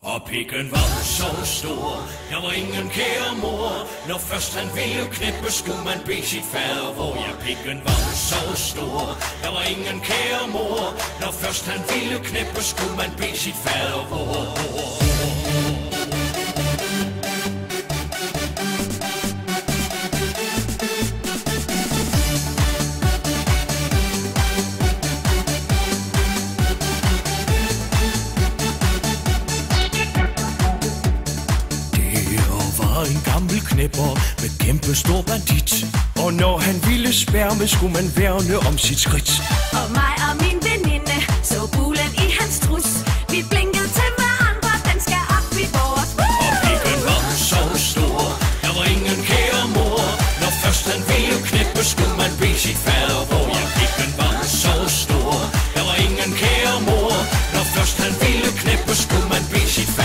Og pikken var så stor, der var ingen kære mor. Når først han ville knippe, skulle man bede sit fader hvor. Ja, pikken var så stor, der var ingen kære mor. Når først han ville knippe, skulle man bede sit fader hvor. En gammel knæpper med kæmpe stor bandit. Og når han ville sværme, skulle man værne om sit skridt. Og mig og min veninde så bulen i hans trus. Vi blinkede til hverandre, den skal op i vores. Og pikken var så stor, der var ingen kære mor. Når først han ville knippe, skulle man bede sit fader hvor. Ja, pikken var så stor, der var ingen kære mor. Når først han ville knippe, skulle man bede sit fader.